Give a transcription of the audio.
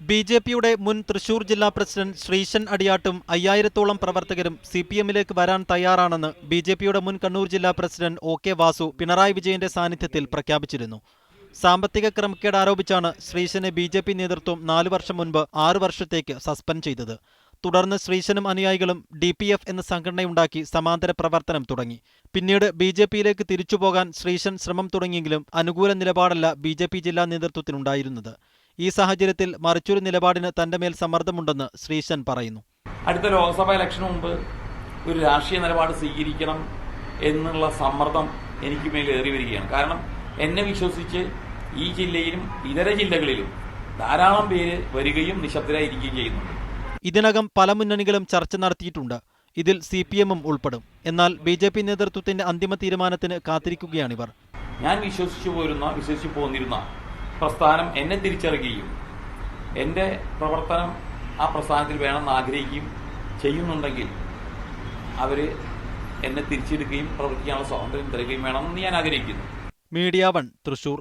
ബി.ജെ.പിയുടെ മുൻ തൃശൂർ ജില്ലാ പ്രസിഡന്റ് ശ്രീശൻ അടിയാട്ടും 5000-ഓളം പ്രവർത്തകരും CPM-ലേക്ക് വരാൻ തയ്യാറാണെന്ന് ബി.ജെ.പിയുടെ മുൻ കണ്ണൂർ ജില്ലാ പ്രസിഡന്റ് O.K. വാസു പിണറായി വിജയന്റെ സാന്നിധ്യത്തിൽ പ്രഖ്യാപിച്ചിരുന്നു. സാമ്പത്തിക ക്രമക്കേട് ആരോപിച്ചാണ് ശ്രീശനെ ബി.ജെ.പി നേതൃത്വം 4 വർഷം മുൻപ് 6 വർഷത്തേക്ക് സസ്പെൻഡ് ചെയ്തത്. തുടർന്ന് ശ്രീശനും അനുയായികളും DPF എന്ന സംഘടനയുണ്ടാക്കി സമാന്തര പ്രവർത്തനം തുടങ്ങി. പിന്നീട് ബി.ജെ.പിയിലേക്ക് തിരിച്ചുപോകാൻ ശ്രീശൻ ശ്രമം തുടങ്ങിയെങ്കിലും അനുകൂല നിലപാടല്ല ബി.ജെ.പി ജില്ലാ നേതൃത്വത്തിനുണ്ടായിരുന്നത്. ഈ സാഹചര്യത്തിൽ മറിച്ചൊരു നിലപാടിന് തന്റെ മേൽ സമ്മർദ്ദമുണ്ടെന്ന് ശ്രീശൻ പറയുന്നു. അടുത്ത ലോക്സഭാ ഇലക്ഷന് മുമ്പ് ഒരു രാഷ്ട്രീയ നിലപാട് സ്വീകരിക്കണം എന്നുള്ള സമ്മർദ്ദം എനിക്ക് മേൽ ഏറി വരികയാണ്. കാരണം എന്നെ വിശ്വസിച്ച് ഈ ജില്ലയിലും ഇതര ജില്ലകളിലും ധാരാളം പേര് വരികയും നിശബ്ദരായിരിക്കുകയും ചെയ്യുന്നുണ്ട്. ഇതിനകം പല മുന്നണികളും ചർച്ച നടത്തിയിട്ടുണ്ട്. ഇതിൽ CPM-ഉം ഉൾപ്പെടും. എന്നാൽ ബി.ജെ.പി നേതൃത്വത്തിന്റെ അന്തിമ തീരുമാനത്തിന് കാത്തിരിക്കുകയാണിവർ. ഞാൻ വിശ്വസിച്ചു പോന്നിരുന്ന പ്രസ്ഥാനം എന്നെ തിരിച്ചറിയുകയും എൻ്റെ പ്രവർത്തനം ആ പ്രസ്ഥാനത്തിൽ വേണമെന്ന് ആഗ്രഹിക്കുകയും ചെയ്യുന്നുണ്ടെങ്കിൽ അവർ എന്നെ തിരിച്ചെടുക്കുകയും പ്രവർത്തിക്കാനുള്ള സ്വാതന്ത്ര്യം തരികയും വേണമെന്ന് ഞാൻ ആഗ്രഹിക്കുന്നു. മീഡിയ 1 തൃശൂർ.